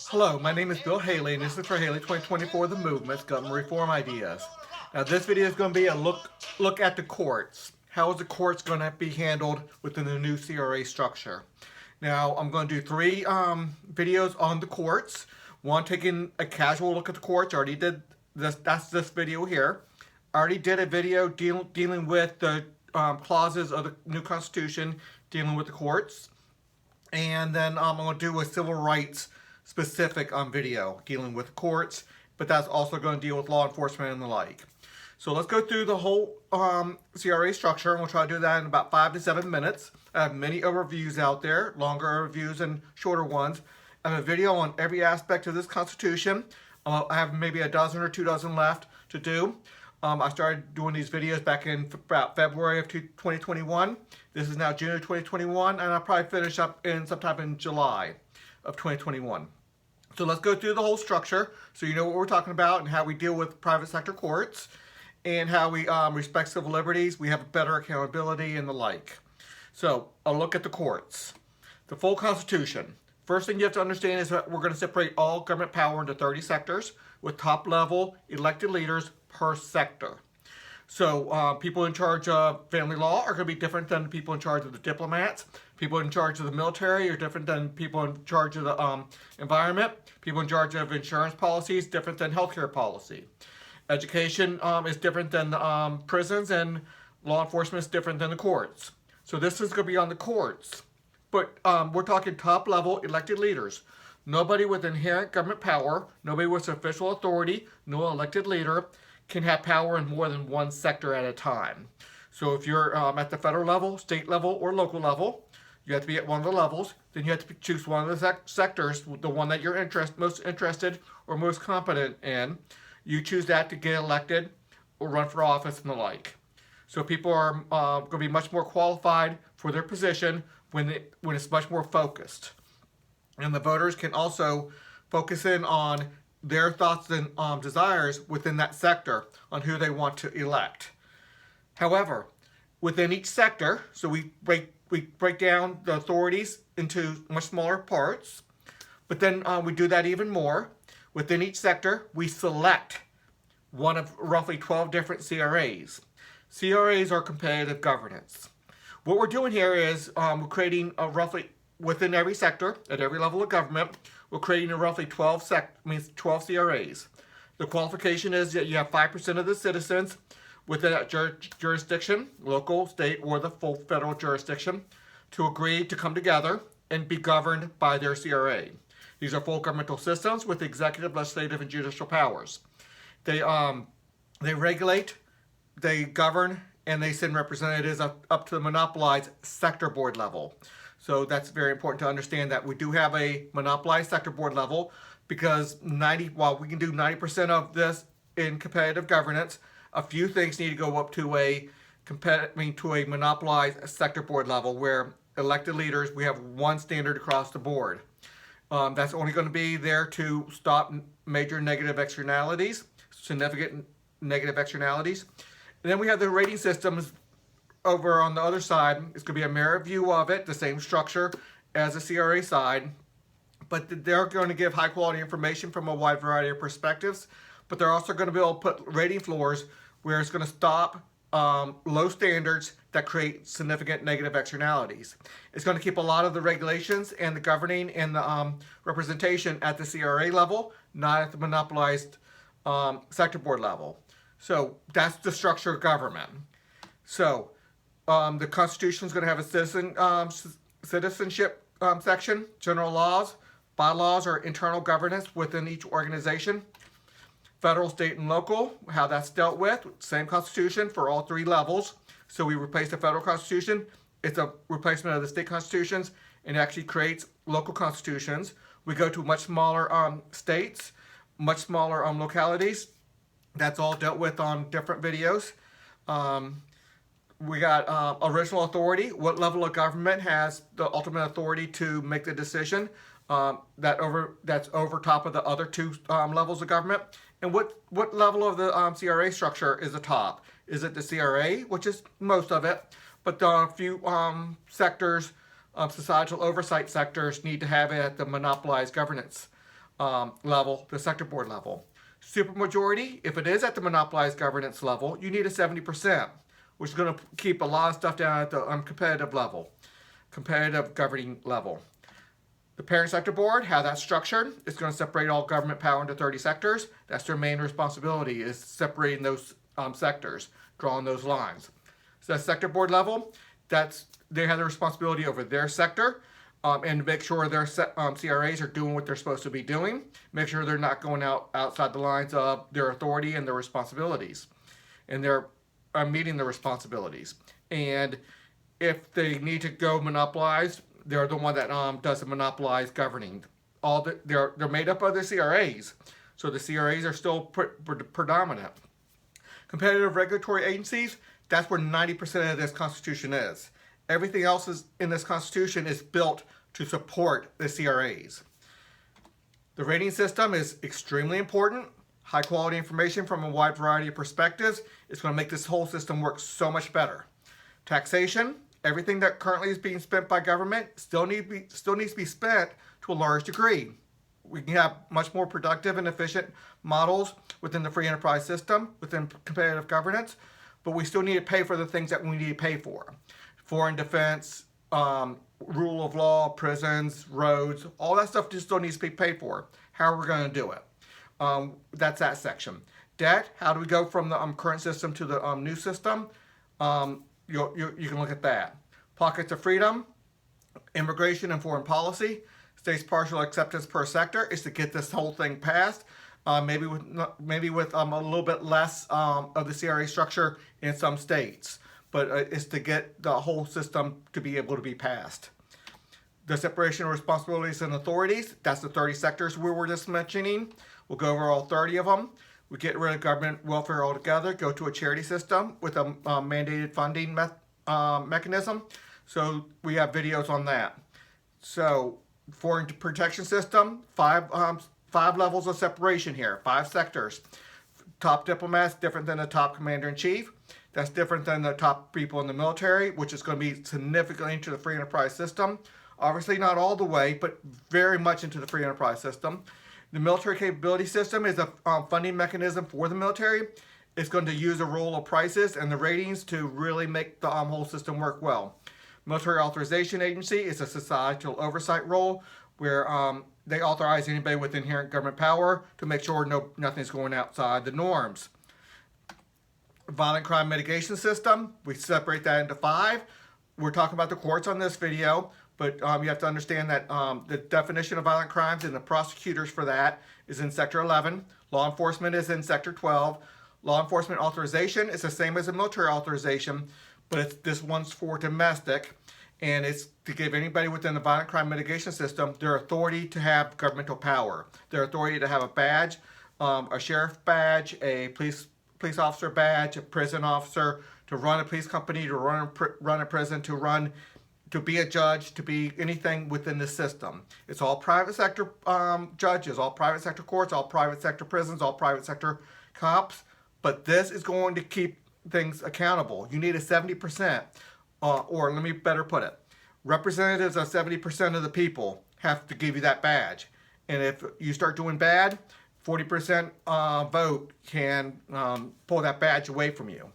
Hello, my name is Bill Haley, and this is for Haley 2024 The Movement's Government Reform Ideas. Now, this video is going to be a look at the courts. How is the courts going to be handled within the new CRA structure? Now, I'm going to do three videos on the courts. One, taking a casual look at the courts. I already did this. That's this video here. I already did a video dealing with the clauses of the new Constitution dealing with the courts. And then I'm going to do a civil rights specific video dealing with courts, but that's also going to deal with law enforcement and the like. So let's go through the whole CRA structure, and we'll try to do that in about 5 to 7 minutes. I have many overviews out there, longer overviews and shorter ones. I have a video on every aspect of this Constitution. I have maybe a dozen or 2 dozen left to do. I started doing these videos back in about February of 2021. This is now June of 2021, and I'll probably finish up in sometime in July of 2021. So let's go through the whole structure so you know what we're talking about and how we deal with private sector courts and how we respect civil liberties, we have better accountability and the like. So a look at the courts. The full Constitution. First thing you have to understand is that we're going to separate all government power into 30 sectors with top-level elected leaders per sector. So people in charge of family law are going to be different than people in charge of the diplomats. People in charge of the military are different than people in charge of the environment. People in charge of insurance policies different than healthcare policy. Education is different than prisons, and law enforcement is different than the courts. So this is going to be on the courts. But we're talking top-level elected leaders. Nobody with inherent government power, nobody with official authority, no elected leader can have power in more than one sector at a time. So if you're at the federal level, state level, or local level, you have to be at one of the levels. Then you have to choose one of the sectors, the one that you're most interested or most competent in. You choose that to get elected or run for office and the like. So people are going to be much more qualified for their position when it's much more focused. And the voters can also focus in on their thoughts and desires within that sector on who they want to elect. However, within each sector, so we break down the authorities into much smaller parts, but then we do that even more. Within each sector, we select one of roughly 12 different CRAs. CRAs are competitive governance. What we're doing here is we're creating a roughly, within every sector, at every level of government, we're creating a roughly 12 CRAs. The qualification is that you have 5% of the citizens within that jurisdiction, local, state, or the full federal jurisdiction, to agree to come together and be governed by their CRA. These are full governmental systems with executive, legislative, and judicial powers. They regulate, they govern, and they send representatives up to the monopolized sector board level. So that's very important to understand that we do have a monopolized sector board level because while we can do 90% of this in competitive governance, a few things need to go up to a monopolized sector board level where elected leaders, we have one standard across the board. That's only going to be there to stop major negative externalities, significant negative externalities. And then we have the rating systems over on the other side. It's going to be a mirror view of it, the same structure as the CRA side, but they're going to give high quality information from a wide variety of perspectives, but they're also going to be able to put rating floors where it's going to stop low standards that create significant negative externalities. It's going to keep a lot of the regulations and the governing and the representation at the CRA level, not at the monopolized sector board level. So that's the structure of government. So the Constitution is going to have a citizenship section, general laws, bylaws, or internal governance within each organization. Federal, state, and local, how that's dealt with, same Constitution for all three levels. So we replace the federal Constitution. It's a replacement of the state constitutions and actually creates local constitutions. We go to much smaller states, much smaller localities. That's all dealt with on different videos. We got original authority. What level of government has the ultimate authority to make the decision that's over top of the other two levels of government? And what level of the CRA structure is the top? Is it the CRA, which is most of it, but there are a few sectors societal oversight sectors need to have it at the monopolized governance level, the sector board level. Supermajority, if it is at the monopolized governance level, you need a 70%, which is going to keep a lot of stuff down at the competitive level, competitive governing level. The parent sector board, how that's structured, it's going to separate all government power into 30 sectors. That's their main responsibility, is separating those sectors, drawing those lines. So that sector board level, they have the responsibility over their sector, and to make sure their CRAs are doing what they're supposed to be doing, make sure they're not going outside the lines of their authority and their responsibilities, and they're meeting their responsibilities. And if they need to go monopolized, they're the one that does the monopolized governing. They're made up of the CRAs, so the CRAs are still predominant. Competitive regulatory agencies, that's where 90% of this Constitution is. Everything else in this Constitution is built to support the CRAs. The rating system is extremely important. High quality information from a wide variety of perspectives is going to make this whole system work so much better. Taxation, everything that currently is being spent by government still needs to be spent to a large degree. We can have much more productive and efficient models within the free enterprise system, within competitive governance, but we still need to pay for the things that we need to pay for. Foreign defense, rule of law, prisons, roads, all that stuff just still needs to be paid for. How are we going to do it? That's that section. Debt, how do we go from the current system to the new system? You can look at that. Pockets of freedom, immigration and foreign policy, states partial acceptance per sector is to get this whole thing passed. Maybe with a little bit less of the CRA structure in some states, but it's to get the whole system to be able to be passed. The separation of responsibilities and authorities, that's the 30 sectors we were just mentioning. We'll go over all 30 of them. We get rid of government welfare altogether, go to a charity system with a mandated funding mechanism. So we have videos on that. So foreign protection system, five levels of separation here, 5 sectors. Top diplomats, different than the top commander-in-chief. That's different than the top people in the military, which is going to be significantly into the free enterprise system. Obviously not all the way, but very much into the free enterprise system. The military capability system is a funding mechanism for the military. It's going to use the role of prices and the ratings to really make the whole system work well. Military Authorization Agency is a societal oversight role where they authorize anybody with inherent government power to make sure nothing's going outside the norms. Violent crime mitigation system, we separate that into 5. We're talking about the courts on this video, but you have to understand that the definition of violent crimes and the prosecutors for that is in Sector 11. Law enforcement is in Sector 12. Law enforcement authorization is the same as a military authorization, but this one's for domestic, and it's to give anybody within the violent crime mitigation system their authority to have governmental power, their authority to have a badge, a sheriff badge, a police officer badge, a prison officer, to run a police company, to run a prison, to be a judge, to be anything within the system. It's all private sector judges, all private sector courts, all private sector prisons, all private sector cops, but this is going to keep things accountable. You need a 70%, or let me better put it, representatives of 70% of the people have to give you that badge. And if you start doing bad, 40% vote can pull that badge away from you.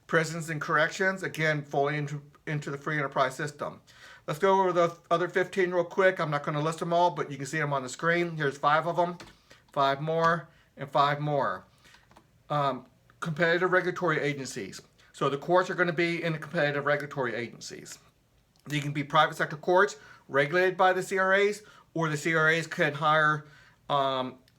Prisons and corrections, again, fully into the free enterprise system. Let's go over the other 15 real quick. I'm not going to list them all, but you can see them on the screen. Here's 5 of them, 5 more, and 5 more. Competitive regulatory agencies. So the courts are going to be in the competitive regulatory agencies. They can be private sector courts regulated by the CRAs, or the CRAs can hire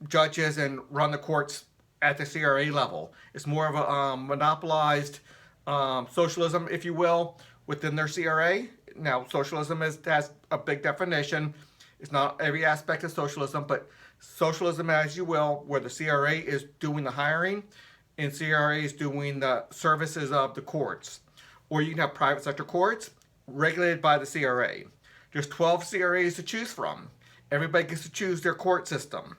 judges and run the courts at the CRA level. It's more of a monopolized socialism, if you will, within their CRA. Now, socialism has a big definition. It's not every aspect of socialism, but socialism, as you will, where the CRA is doing the hiring and CRA is doing the services of the courts. Or you can have private sector courts regulated by the CRA. There's 12 CRAs to choose from. Everybody gets to choose their court system.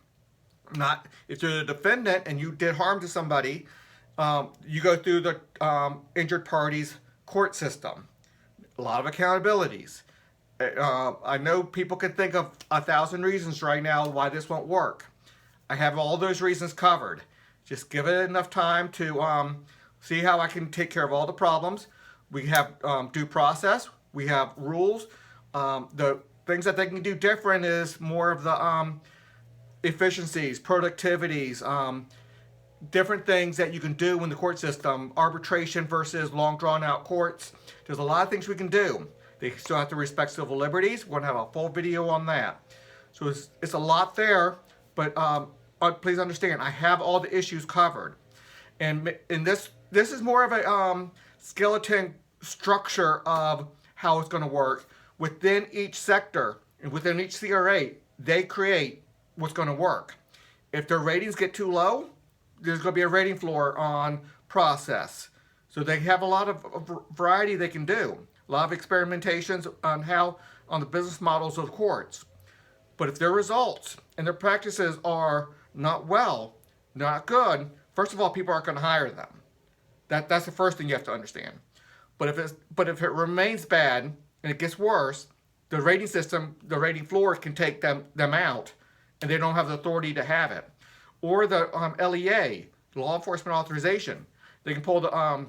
Not if you're the defendant and you did harm to somebody, you go through the injured party's court system. A lot of accountabilities. I know people can think of 1,000 reasons right now why this won't work. I have all those reasons covered. Just give it enough time to see how I can take care of all the problems. We have due process. We have rules. The things that they can do different is more of the efficiencies, productivities, different things that you can do in the court system, arbitration versus long drawn out courts. There's a lot of things we can do. They still have to respect civil liberties. We're going to have a full video on that. So it's a lot there, but please understand, I have all the issues covered. And this is more of a skeleton structure of how it's going to work. Within each sector and within each CRA, they create what's going to work. If their ratings get too low, there's going to be a rating floor on process. So they have a lot of variety they can do. A lot of experimentations on the business models of the courts. But if their results and their practices are not good, first of all, people aren't going to hire them. That's the first thing you have to understand. But if it remains bad and it gets worse, the rating system, the rating floor can take them out, and they don't have the authority to have it. Or the LEA, law enforcement authorization. They can pull the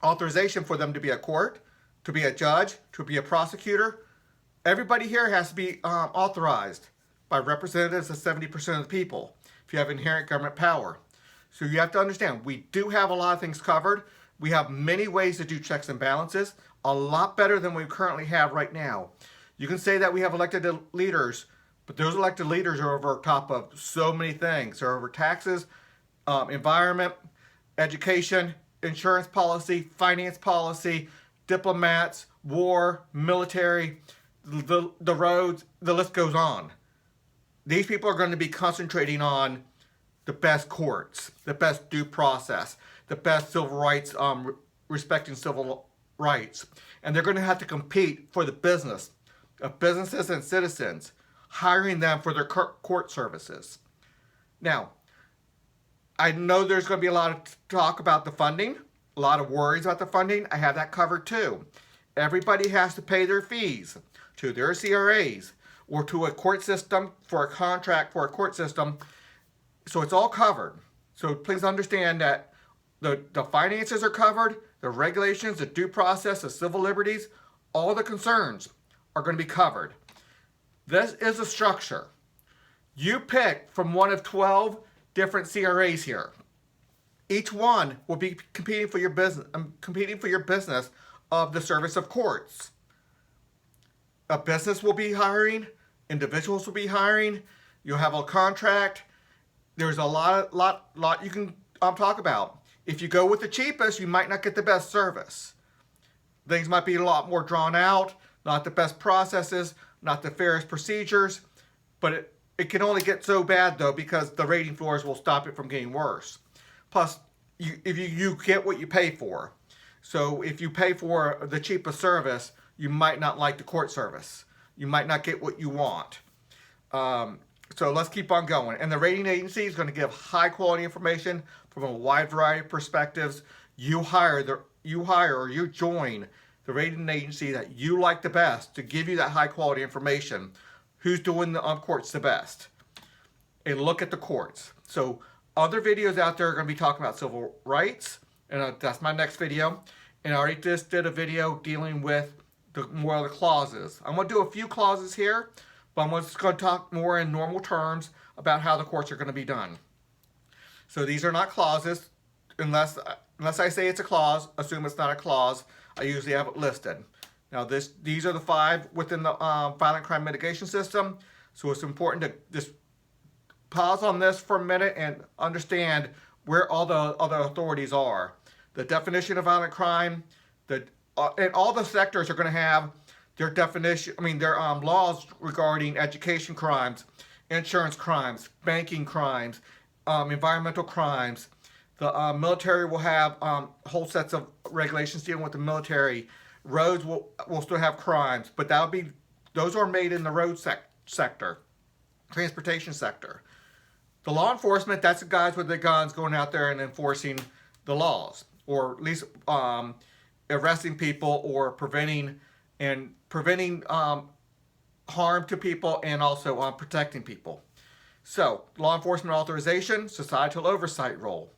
authorization for them to be a court, to be a judge, to be a prosecutor. Everybody here has to be authorized by representatives of 70% of the people if you have inherent government power. So you have to understand, we do have a lot of things covered. We have many ways to do checks and balances, a lot better than we currently have right now. You can say that we have elected leaders, but those elected leaders are over top of so many things. They're over taxes, environment, education, insurance policy, finance policy, diplomats, war, military, the roads, the list goes on. These people are going to be concentrating on the best courts, the best due process, the best civil rights, respecting civil rights. And they're going to have to compete for the business of businesses and citizens, hiring them for their court services. Now, I know there's going to be a lot of talk about the funding, a lot of worries about the funding. I have that covered too. Everybody has to pay their fees to their CRAs or to a court system for a contract for a court system. So it's all covered. So please understand that the finances are covered, the regulations, the due process, the civil liberties, all the concerns are going to be covered. This is a structure. You pick from one of 12 different CRAs here. Each one will be competing for your business of the service of courts. A business will be hiring, individuals will be hiring, you'll have a contract. There's a lot you can talk about. If you go with the cheapest, you might not get the best service. Things might be a lot more drawn out, not the best processes, not the fairest procedures, but it can only get so bad though because the rating floors will stop it from getting worse. Plus, if you get what you pay for. So if you pay for the cheapest service, you might not like the court service. You might not get what you want. So let's keep on going. And the rating agency is going to give high quality information from a wide variety of perspectives. You hire or you join the rating agency that you like the best to give you that high quality information. Who's doing the courts the best? And look at the courts. So other videos out there are going to be talking about civil rights, and that's my next video. And I already just did a video dealing with more of the clauses. I'm going to do a few clauses here, but I'm just going to talk more in normal terms about how the courts are going to be done. So these are not clauses. Unless I say it's a clause, assume it's not a clause. I usually have it listed. Now these are the 5 within the violent crime mitigation system. So it's important to just pause on this for a minute and understand where all the other authorities are. The definition of violent crime, and all the sectors are going to have their definition, their laws regarding education crimes, insurance crimes, banking crimes, environmental crimes. The military will have whole sets of regulations dealing with the military. Roads will still have crimes, but those are made in the road sector, transportation sector. The law enforcement, that's the guys with the guns going out there and enforcing the laws, or at least arresting people or preventing harm to people and also on protecting people. So, law enforcement authorization, societal oversight role.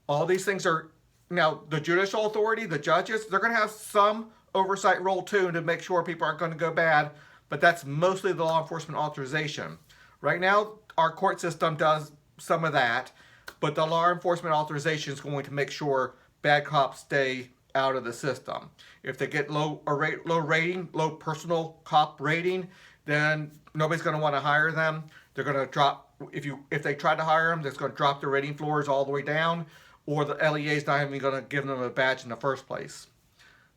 All these things are, now the judicial authority, the judges, they're going to have some oversight role too to make sure people aren't going to go bad, but that's mostly the law enforcement authorization. Right now, our court system does some of that, but the law enforcement authorization is going to make sure bad cops stay out of the system. If they get low rating, low personal cop rating, then nobody's going to want to hire them. They're going to drop, if they try to hire them, that's going to drop the rating floors all the way down, or the LEA is not even going to give them a badge in the first place.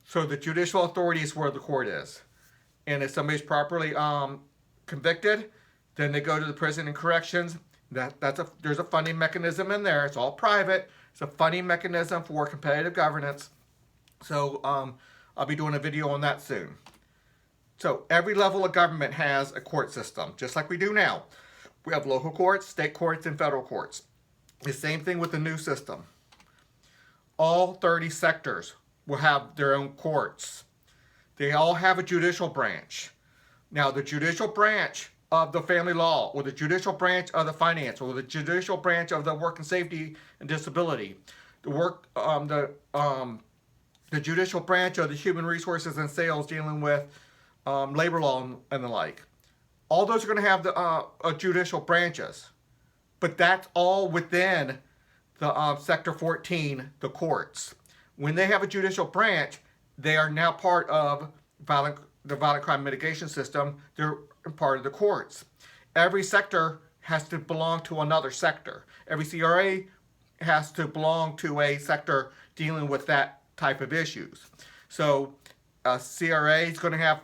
So the judicial authority is where the court is. And if somebody's properly convicted, then they go to the prison and corrections. There's a funding mechanism in there. It's all private. It's a funding mechanism for competitive governance. So I'll be doing a video on that soon. So every level of government has a court system, just like we do now. We have local courts, state courts, and federal courts. The same thing with the new system. All 30 sectors will have their own courts. They all have a judicial branch. Now, the judicial branch of the family law, or the judicial branch of the finance, or the judicial branch of the work and safety and disability, the judicial branch of the human resources and sales dealing with labor law and the like. All those are going to have the judicial branches, but that's all within the Sector 14, the courts. When they have a judicial branch, they are now part of the violent crime mitigation system. They're part of the courts. Every sector has to belong to another sector. Every CRA has to belong to a sector dealing with that type of issues. So CRA is going to have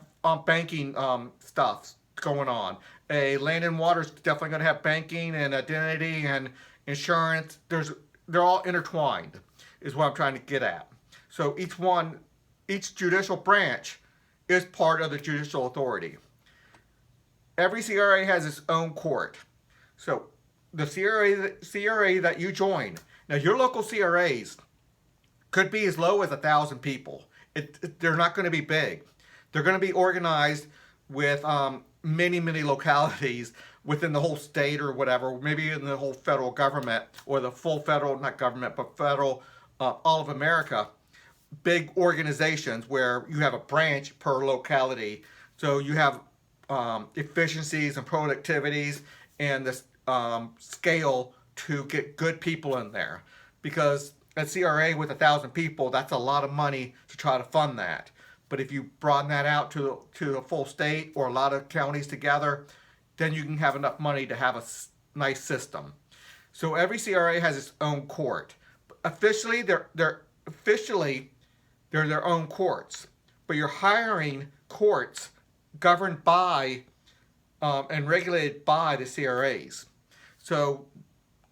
banking stuff going on. A land and water is definitely going to have banking and identity and insurance. They're all intertwined, is what I'm trying to get at. So each judicial branch is part of the judicial authority. Every CRA has its own court. So the CRA that you join, now your local CRAs could be as low as 1,000 people. They're not going to be big. They're going to be organized with many localities within the whole state or whatever, maybe in the whole federal government, or the full federal, not government, but federal, all of America. Big organizations where you have a branch per locality. So you have efficiencies and productivities and this scale to get good people in there. Because a CRA with 1,000 people, that's a lot of money to try to fund that. But if you broaden that out to a full state or a lot of counties together, then you can have enough money to have a nice system. So every CRA has its own court. Officially, they're their own courts, but you're hiring courts governed by and regulated by the CRAs. So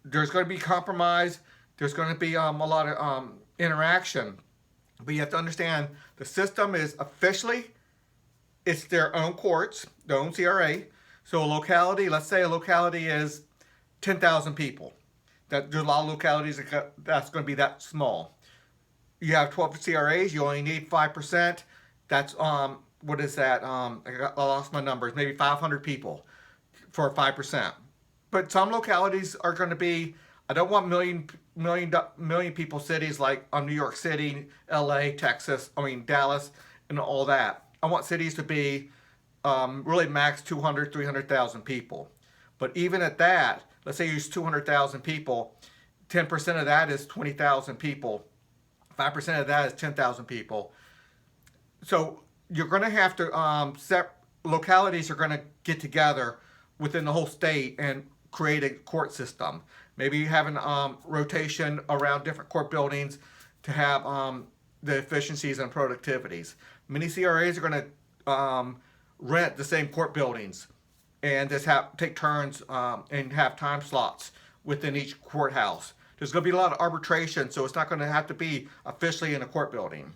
there's going to be compromise. There's going to be a lot of interaction, but you have to understand the system is officially, it's their own courts, their own CRA. So a locality, let's say a locality is 10,000 people. There's a lot of localities that's going to be that small. You have 12 CRAs, you only need 5%. That's, what is that? I lost my numbers, maybe 500 people for 5%. But some localities are going to be, I don't want million people cities like New York City, LA, Texas, Dallas, and all that. I want cities to be really max 200, 300,000 people. But even at that, let's say you use 200,000 people, 10% of that is 20,000 people. 5% of that is 10,000 people. So you're going to have to localities are going to get together within the whole state and create a court system. Maybe you have a rotation around different court buildings to have the efficiencies and productivities. Many CRAs are going to rent the same court buildings and just take turns and have time slots within each courthouse. There's going to be a lot of arbitration, so it's not going to have to be officially in a court building.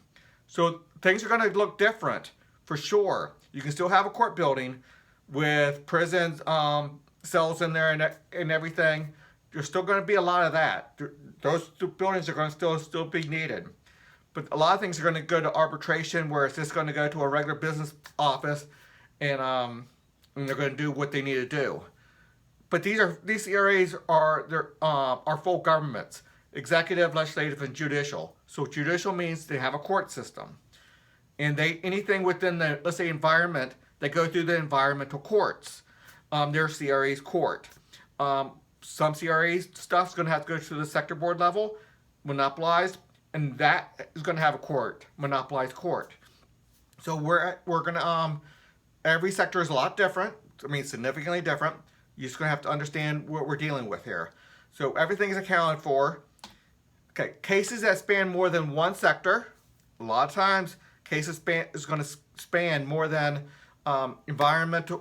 So things are going to look different, for sure. You can still have a court building with prisons, cells in there and everything. There's still going to be a lot of that. Those buildings are going to still be needed. But a lot of things are going to go to arbitration, where it's just going to go to a regular business office and and they're going to do what they need to do. But these CRAs are full governments: executive, legislative, and judicial. So judicial means they have a court system, and anything within the, let's say, environment, they go through the environmental courts. Their CRA's court. Some CRA stuff's going to have to go to the sector board level, monopolized, and that is going to have a court, monopolized court. So we're going to every sector is a lot different. I mean, significantly different. You're just going to have to understand what we're dealing with here. So everything is accounted for. Okay, cases that span more than one sector. A lot of times, cases is going to span more than environment.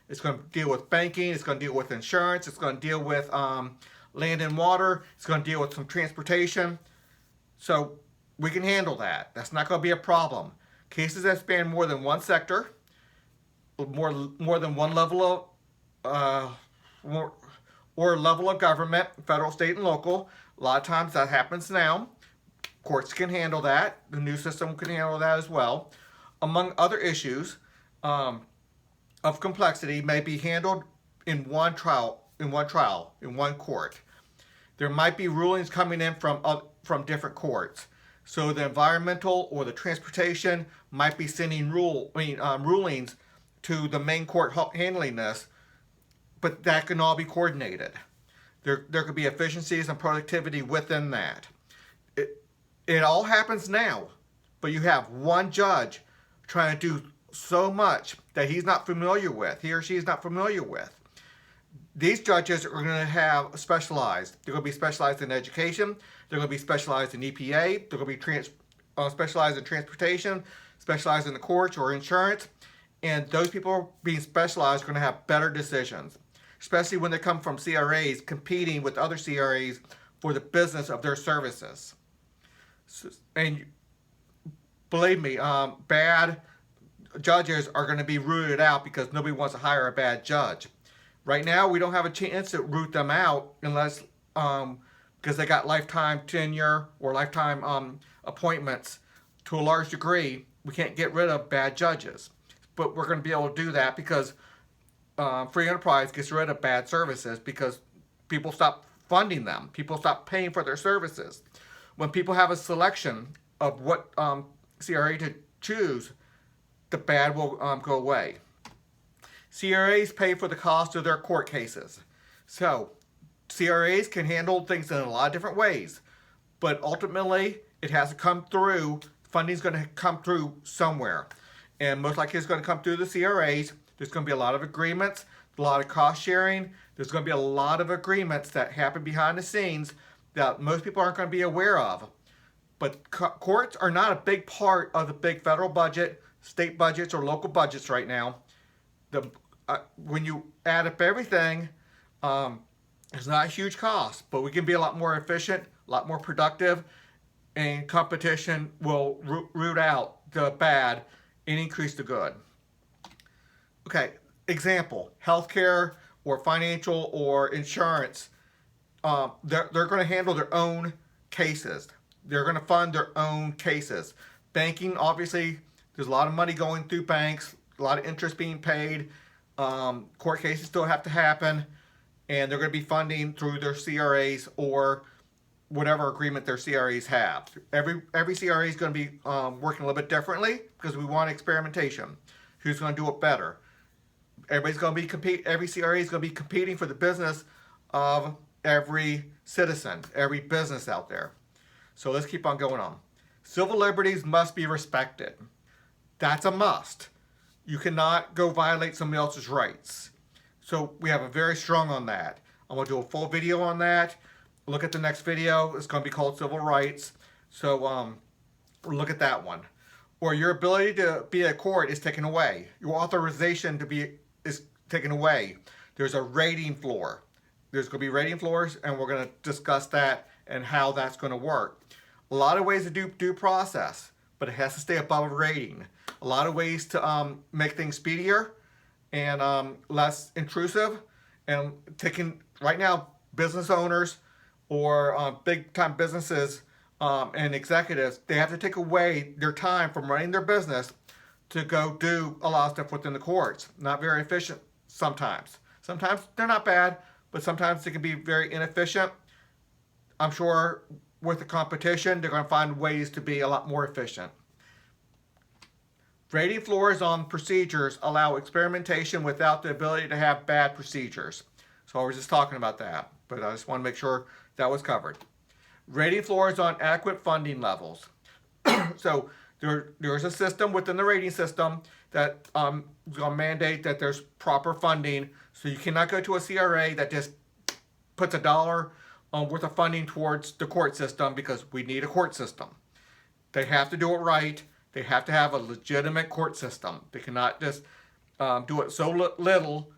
It's going to deal with banking. It's going to deal with insurance. It's going to deal with land and water. It's going to deal with some transportation. So we can handle that. That's not going to be a problem. Cases that span more than one sector, more than one level of level of government, federal, state, and local. A lot of times that happens now. Courts can handle that. The new system can handle that as well. Among other issues of complexity, may be handled in one court. There might be rulings coming in from different courts. So the environmental or the transportation might be sending rulings to the main court handling this, but that can all be coordinated. There could be efficiencies and productivity within that. It all happens now, but you have one judge trying to do so much that he or she is not familiar with. These judges are going to have specialized. They're going to be specialized in education. They're going to be specialized in EPA. They're going to be specialized in transportation, specialized in the courts or insurance. And those people being specialized are going to have better decisions, especially when they come from CRAs competing with other CRAs for the business of their services. And believe me, bad judges are going to be rooted out because nobody wants to hire a bad judge. Right now, we don't have a chance to root them out unless because they got lifetime tenure or lifetime appointments. To a large degree, we can't get rid of bad judges. But we're going to be able to do that because free enterprise gets rid of bad services because people stop funding them. People stop paying for their services. When people have a selection of what CRA to choose, the bad will go away. CRAs pay for the cost of their court cases. So CRAs can handle things in a lot of different ways, but ultimately it has to come through. Funding's going to come through somewhere, and most likely it's going to come through the CRAs. There's going to be a lot of agreements, a lot of cost sharing. There's going to be a lot of agreements that happen behind the scenes that most people aren't going to be aware of. But courts are not a big part of the big federal budget, state budgets, or local budgets right now. When you add up everything, it's not a huge cost, but we can be a lot more efficient, a lot more productive, and competition will root out the bad and increase the good. Okay, example, healthcare or financial or insurance, they're going to handle their own cases. They're going to fund their own cases. Banking, obviously, there's a lot of money going through banks, a lot of interest being paid. Court cases still have to happen, and they're going to be funding through their CRAs or whatever agreement their CRAs have. Every CRA is going to be working a little bit differently because we want experimentation. Who's going to do it better? Every CRA is going to be competing for the business of every citizen, every business out there. So let's keep on going on. Civil liberties must be respected. That's a must. You cannot go violate somebody else's rights. So we have a very strong on that. I'm going to do a full video on that. Look at the next video. It's going to be called Civil Rights. So look at that one. Or your ability to be at court is taken away. Your authorization to be is taken away. There's a rating floor. There's going to be rating floors, and we're going to discuss that and how that's going to work. A lot of ways to do due process, but it has to stay above a rating. A lot of ways to make things speedier and less intrusive. And right now, business owners or big time businesses and executives, they have to take away their time from running their business to go do a lot of stuff within the courts. Not very efficient sometimes. Sometimes they're not bad, but sometimes they can be very inefficient. I'm sure with the competition, they're going to find ways to be a lot more efficient. Rating floors on procedures allow experimentation without the ability to have bad procedures. So I was just talking about that, but I just want to make sure that was covered. Rating floors on adequate funding levels. So there's a system within the rating system that is going to mandate that there's proper funding. So you cannot go to a CRA that just puts $1 worth of funding towards the court system, because we need a court system. They have to do it right. They have to have a legitimate court system. They cannot just do it so little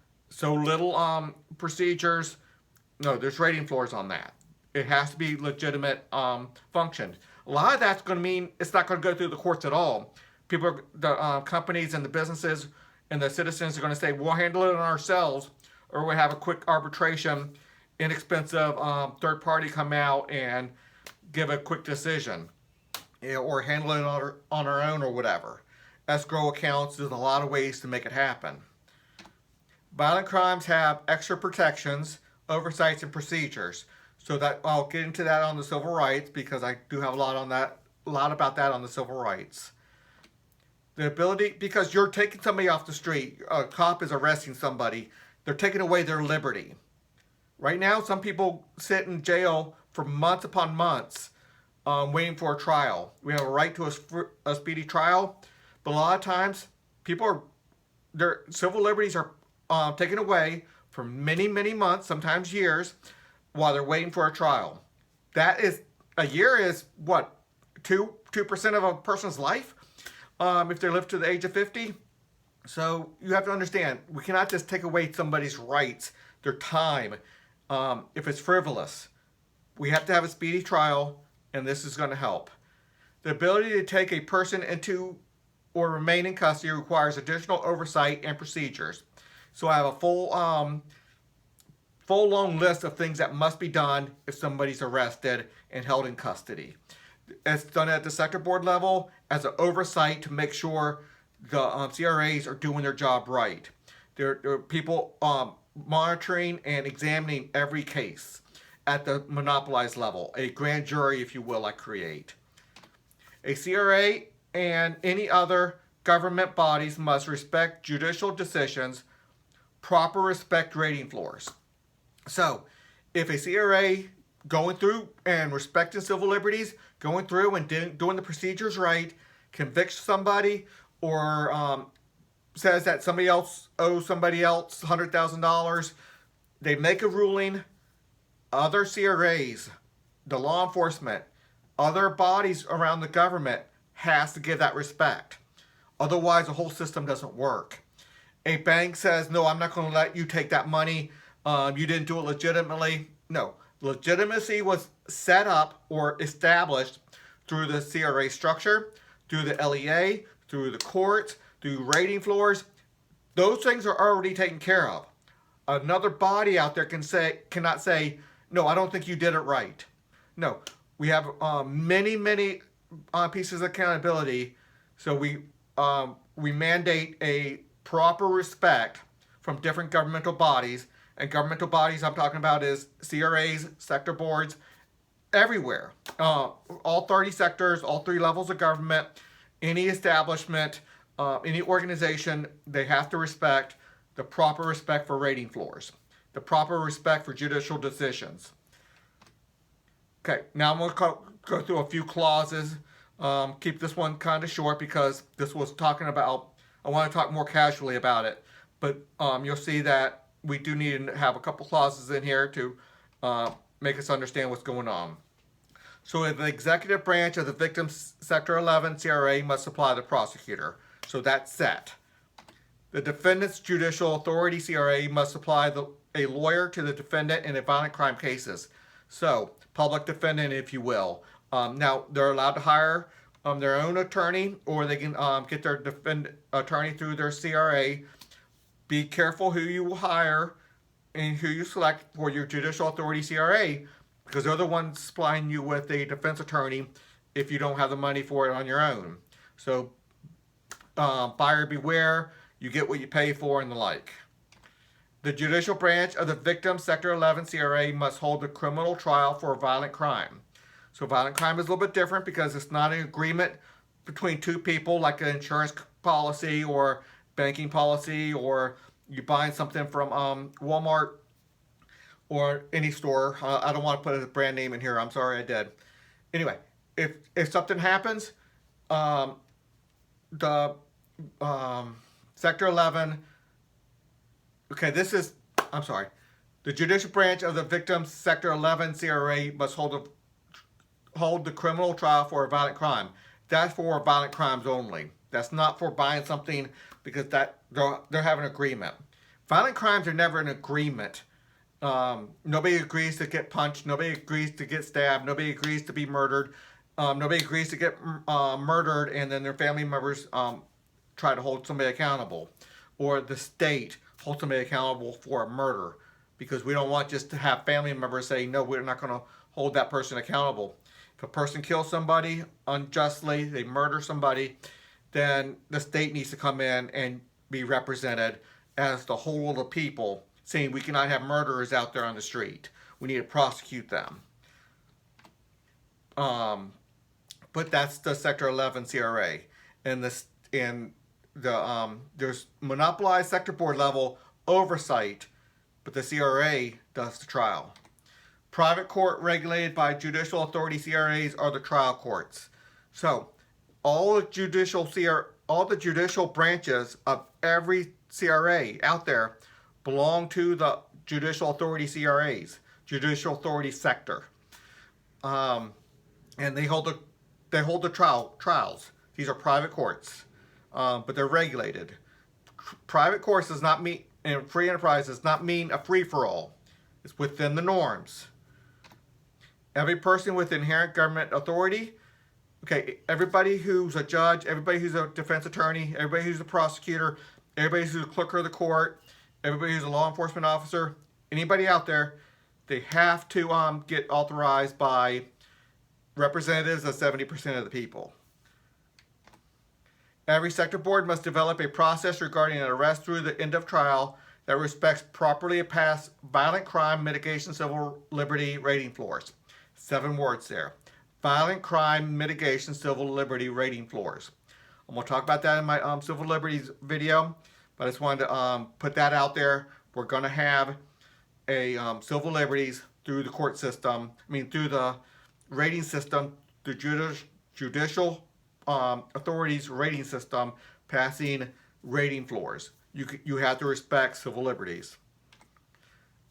procedures. No, there's rating floors on that. It has to be legitimate function. A lot of that's going to mean it's not going to go through the courts at all. The companies and the businesses and the citizens are going to say, we'll handle it on ourselves, or we'll have a quick arbitration, inexpensive third party come out and give a quick decision, or handle it on our own, or whatever. Escrow accounts, there's a lot of ways to make it happen. Violent crimes have extra protections, oversights, and procedures. So that I'll get into that on the civil rights, because I do have a lot about that on the civil rights. The ability, because you're taking somebody off the street, a cop is arresting somebody, they're taking away their liberty. Right now, some people sit in jail for months upon months, waiting for a trial. We have a right to a speedy trial, but a lot of times, their civil liberties are taken away for many, many months, sometimes years, while they're waiting for a trial. A year is what, 2% of a person's life, if they live to the age of 50. So you have to understand, we cannot just take away somebody's rights, their time, if it's frivolous. We have to have a speedy trial, and this is going to help. The ability to take a person into or remain in custody requires additional oversight and procedures. So I have a full long list of things that must be done if somebody's arrested and held in custody. It's done at the sector board level as an oversight to make sure the CRAs are doing their job right. There are people monitoring and examining every case at the monopolized level, a grand jury, if you will, I create. A CRA and any other government bodies must respect judicial decisions, proper respect rating floors. So, if a CRA going through and respecting civil liberties, going through and doing the procedures right, convicts somebody, or says that somebody else owes somebody else $100,000, they make a ruling, other CRAs, the law enforcement, other bodies around the government has to give that respect. Otherwise, the whole system doesn't work. A bank says, no, I'm not going to let you take that money. You didn't do it legitimately. No, legitimacy was set up or established through the CRA structure, through the LEA, through the courts, through rating floors. Those things are already taken care of. Another body out there cannot say, no, I don't think you did it right. No, we have many pieces of accountability. So we mandate a proper respect from different governmental bodies. And governmental bodies I'm talking about is CRAs, sector boards, everywhere. All 30 sectors, all 3 levels of government, any establishment, any organization, they have to respect the proper respect for rating floors, the proper respect for judicial decisions. Okay, now I'm going to go through a few clauses. Keep this one kind of short because this was talking about, I want to talk more casually about it, but you'll see that we do need to have a couple clauses in here to make us understand what's going on. So the executive branch of the Victims Sector 11 CRA must supply the prosecutor. So that's set. The defendant's judicial authority CRA must supply a lawyer to the defendant in violent crime cases. So public defendant, if you will. Now they're allowed to hire their own attorney, or they can get their attorney through their CRA. Be careful who you hire and who you select for your judicial authority CRA, because they're the ones supplying you with a defense attorney if you don't have the money for it on your own. So buyer beware, you get what you pay for, and the like. The judicial branch of the victim, Sector 11 CRA, must hold a criminal trial for a violent crime. So violent crime is a little bit different because it's not an agreement between two people like an insurance policy or banking policy, or you buying something from Walmart or any store. I don't want to put a brand name in here. I'm sorry I did. Anyway, if something happens, um, the Sector 11. Okay, I'm sorry. The judicial branch of the victim, Sector 11 CRA, must hold the criminal trial for a violent crime. That's for violent crimes only. That's not for buying something because they're having an agreement. Violent crimes are never an agreement. Nobody agrees to get punched. Nobody agrees to get stabbed. Nobody agrees to be murdered. Nobody agrees to get murdered and then their family members try to hold somebody accountable. Or the state hold somebody accountable for a murder, because we don't want just to have family members say, no, we're not going to hold that person accountable. If a person kills somebody unjustly, they murder somebody, then the state needs to come in and be represented as the whole of the people, saying we cannot have murderers out there on the street. We need to prosecute them. But that's the Sector 11 CRA. And there's monopolized sector board level oversight, but the CRA does the trial. Private court regulated by judicial authority CRAs are the trial courts. So all the judicial branches of every CRA out there belong to the judicial authority CRAs, judicial authority sector, and they hold the trials. These are private courts. But they're regulated. Private courts does not mean, and free enterprise does not mean a free-for-all. It's within the norms. Every person with inherent government authority, okay, everybody who's a judge, everybody who's a defense attorney, everybody who's a prosecutor, everybody who's a clerk of the court, everybody who's a law enforcement officer, anybody out there, they have to get authorized by representatives of 70% of the people. Every sector board must develop a process regarding an arrest through the end of trial that respects properly past violent crime mitigation civil liberty rating floors. 7 words there. Violent crime mitigation civil liberty rating floors. I'm going to talk about that in my civil liberties video, but I just wanted to put that out there. We're going to have a civil liberties through the court system, through the rating system, the judicial authorities rating system, passing rating floors. You have to respect civil liberties.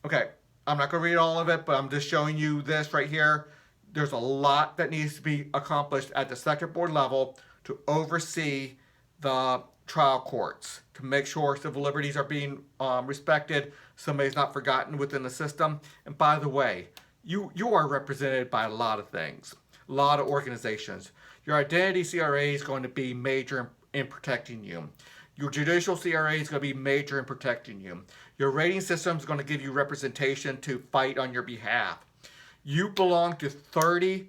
Okay, I'm not going to read all of it, but I'm just showing you this right here. There's a lot that needs to be accomplished at the sector board level to oversee the trial courts, to make sure civil liberties are being respected, somebody's not forgotten within the system. And by the way, you are represented by a lot of things, a lot of organizations. Your identity CRA is going to be major in protecting you. Your judicial CRA is going to be major in protecting you. Your rating system is going to give you representation to fight on your behalf. You belong to 30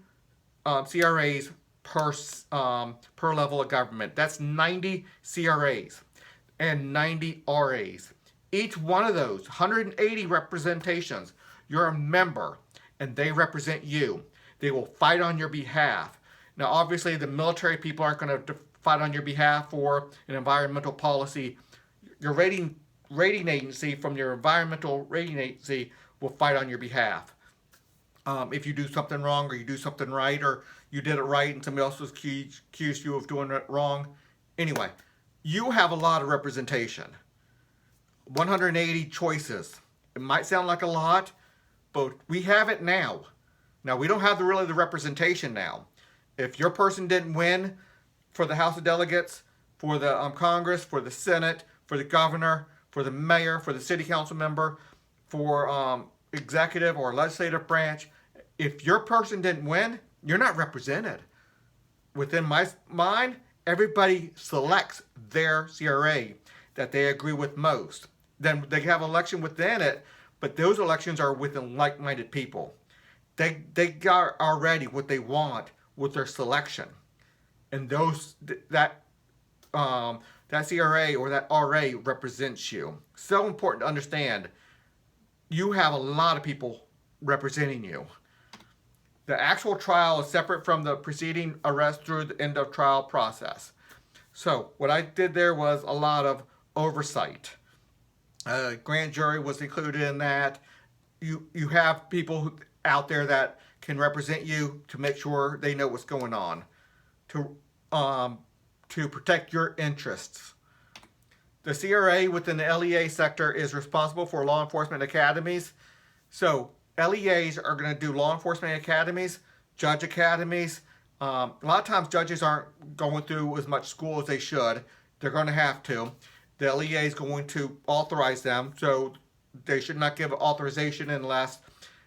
CRAs per level of government. That's 90 CRAs and 90 RAs. Each one of those, 180 representations, you're a member and they represent you. They will fight on your behalf. Now, obviously, the military people aren't going to fight on your behalf for an environmental policy. Your rating agency from your environmental rating agency will fight on your behalf. If you do something wrong or you do something right, or you did it right and somebody else was accused you of doing it wrong. Anyway, you have a lot of representation. 180 choices. It might sound like a lot, but we have it now. Now, we don't have really the representation now. If your person didn't win for the House of Delegates, for the Congress, for the Senate, for the governor, for the mayor, for the city council member, for executive or legislative branch, if your person didn't win, you're not represented. Within my mind, everybody selects their CRA that they agree with most. Then they have an election within it, but those elections are within like-minded people. They got already what they want with their selection. And that that CRA or that RA represents you. So important to understand. You have a lot of people representing you. The actual trial is separate from the preceding arrest through the end of trial process. So what I did there was a lot of oversight. Grand jury was included in that. You have people out there that can represent you to make sure they know what's going on, to protect your interests. The CRA within the LEA sector is responsible for law enforcement academies. So LEAs are going to do law enforcement academies, judge academies. A lot of times judges aren't going through as much school as they should. They're going to have to. The LEA is going to authorize them, so they should not give authorization unless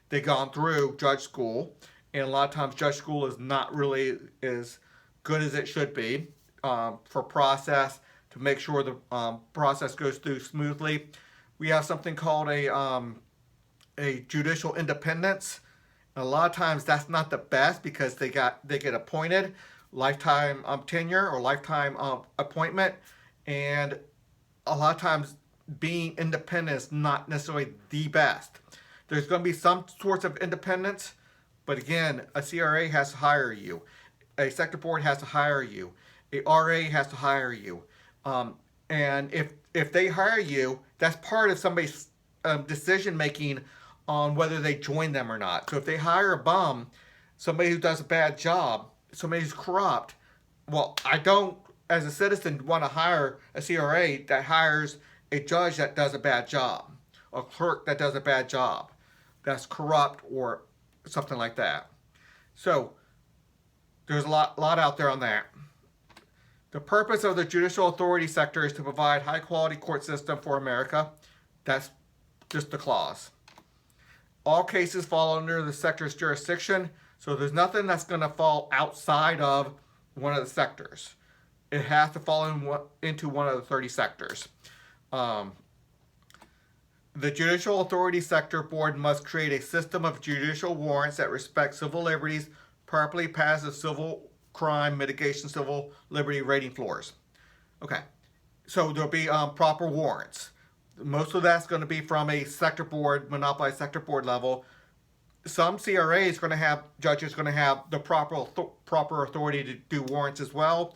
they've gone through judge school. And a lot of times judge school is not really as good as it should be for process, to make sure the process goes through smoothly. We have something called a judicial independence. And a lot of times that's not the best because they get appointed, lifetime tenure or lifetime appointment, and a lot of times being independent is not necessarily the best. There's going to be some sorts of independence, but again, a CRA has to hire you, a sector board has to hire you, a RA has to hire you, and if they hire you, that's part of somebody's decision making on whether they join them or not. So if they hire a bum, somebody who does a bad job, somebody who's corrupt, well, I don't, as a citizen, want to hire a CRA that hires a judge that does a bad job, a clerk that does a bad job, that's corrupt or something like that. So there's a lot out there on that. The purpose of the judicial authority sector is to provide high quality court system for America. That's just the clause. All cases fall under the sector's jurisdiction, so there's nothing that's going to fall outside of one of the sectors. It has to fall into one of the 30 sectors. The Judicial Authority Sector Board must create a system of judicial warrants that respect civil liberties, properly pass the civil crime mitigation civil liberty rating floors. Okay, so there'll be proper warrants. Most of that's going to be from a sector board, monopolized sector board level. Some CRAs going to have, judges going to have the proper authority to do warrants as well,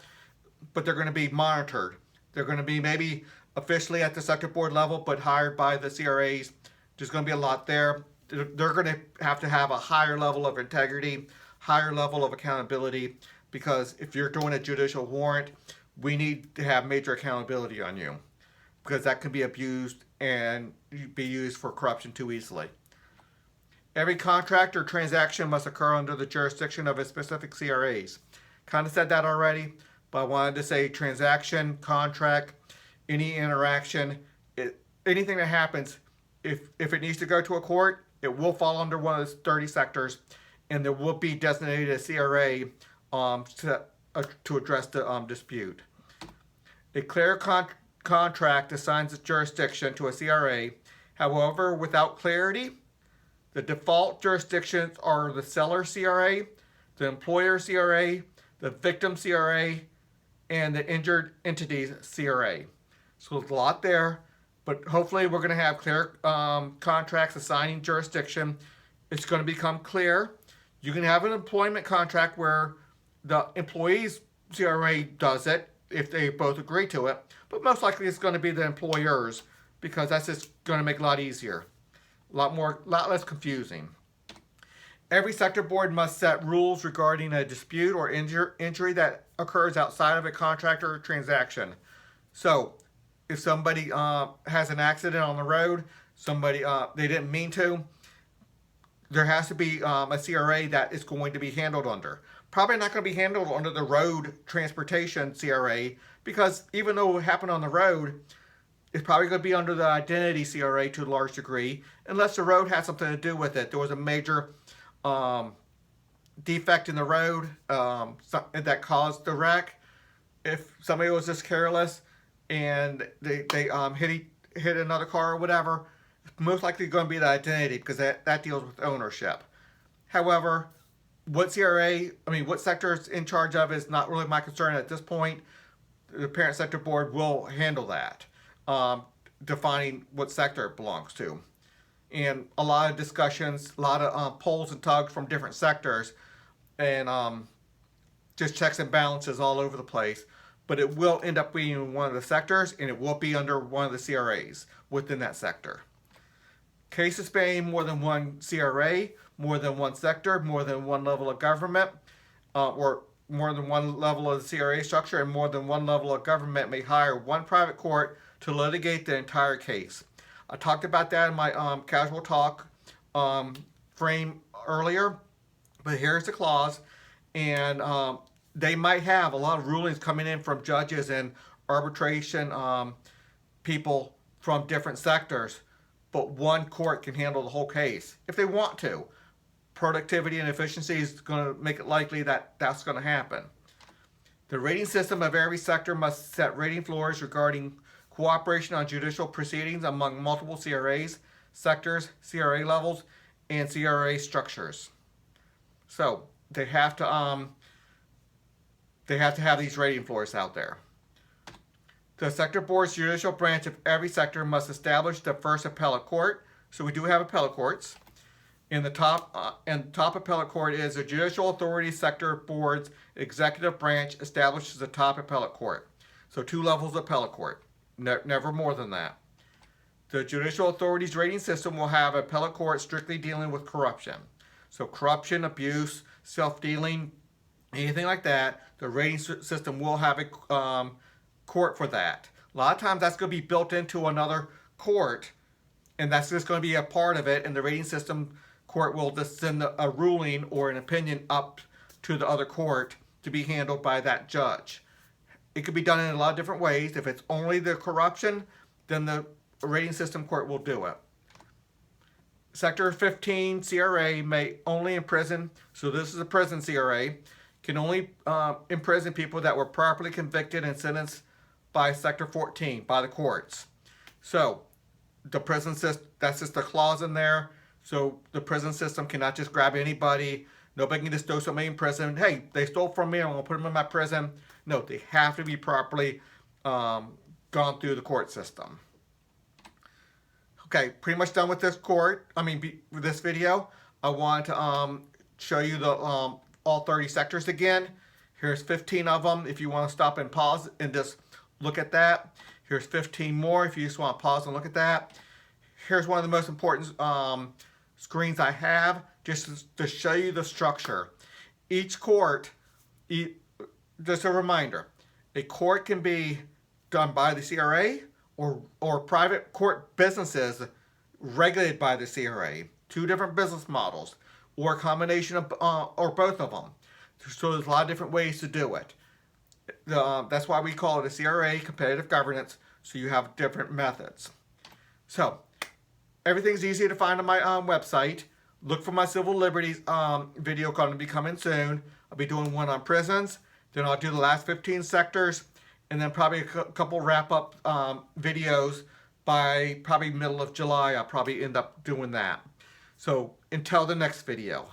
but they're going to be monitored. They're going to be maybe officially at the sector board level, but hired by the CRAs. There's going to be a lot there. They're going to have a higher level of integrity, higher level of accountability, because if you're doing a judicial warrant, we need to have major accountability on you, because that can be abused and be used for corruption too easily. Every contract or transaction must occur under the jurisdiction of a specific CRAs. Kind of said that already, but I wanted to say transaction, contract, any interaction, anything that happens, if it needs to go to a court, it will fall under one of those 30 sectors, and there will be designated a CRA to address the dispute. A clear contract assigns its jurisdiction to a CRA. However, without clarity, the default jurisdictions are the seller CRA, the employer CRA, the victim CRA, and the injured entities CRA. So there's a lot there, but hopefully we're going to have clear contracts assigning jurisdiction. It's going to become clear. You can have an employment contract where the employee's CRA does it if they both agree to it, but most likely it's going to be the employers, because that's just going to make it a lot easier, a lot less confusing. Every sector board must set rules regarding a dispute or injury that occurs outside of a contract or a transaction. So if somebody has an accident on the road, they didn't mean to, there has to be a CRA that is going to be handled under. Probably not going to be handled under the road transportation CRA, because even though it happened on the road, it's probably going to be under the identity CRA to a large degree, unless the road had something to do with it. There was a major defect in the road that caused the wreck. If somebody was just careless and they hit another car or whatever, it's most likely going to be the identity, because that deals with ownership. However, what sector is in charge of is not really my concern at this point. the parent sector board will handle that, defining what sector it belongs to. And a lot of discussions, a lot of pulls and tugs from different sectors, and just checks and balances all over the place. But it will end up being in one of the sectors, and it will be under one of the CRAs within that sector. Cases spanning more than one CRA, more than one sector, more than one level of government, or more than one level of the CRA structure, and more than one level of government may hire one private court to litigate the entire case. I talked about that in my casual talk frame earlier, but here's the clause, and they might have a lot of rulings coming in from judges and arbitration people from different sectors, but one court can handle the whole case if they want to. Productivity and efficiency is going to make it likely that that's going to happen. The rating system of every sector must set rating floors regarding cooperation on judicial proceedings among multiple CRAs, sectors, CRA levels, and CRA structures. So they have to have these rating floors out there. The sector board's judicial branch of every sector must establish the first appellate court. So we do have appellate courts. In the top appellate court is the judicial authority sector board's executive branch establishes the top appellate court. So 2 levels of appellate court, never more than that. The judicial authority's rating system will have appellate court strictly dealing with corruption. So corruption, abuse, self-dealing, anything like that, the rating system will have a court for that. A lot of times that's going to be built into another court, and that's just going to be a part of it, and the rating system court will just send a ruling or an opinion up to the other court to be handled by that judge. It could be done in a lot of different ways. If it's only the corruption, then the rating system court will do it. Sector 15 CRA may only imprison, so this is a prison CRA, can only imprison people that were properly convicted and sentenced by Sector 14, by the courts. So the prison system, that's just a clause in there. So the prison system cannot just grab anybody. Nobody can just throw somebody in prison. Hey, they stole from me, I'm going to put them in my prison. No, they have to be properly gone through the court system. Okay, pretty much done with this with this video. I want to show you the all 30 sectors again. Here's 15 of them if you want to stop and pause and just look at that. Here's 15 more if you just want to pause and look at that. Here's one of the most important screens I have just to show you the structure. Each court, just a reminder, a court can be done by the CRA or private court businesses regulated by the CRA. 2 different business models, or a combination of or both of them. So there's a lot of different ways to do it. That's why we call it a CRA, competitive governance, so you have different methods. So everything's easy to find on my website. Look for my civil liberties video going to be coming soon. I'll be doing one on prisons, then I'll do the last 15 sectors, and then probably a couple wrap-up videos by probably middle of July. I'll probably end up doing that. So until the next video.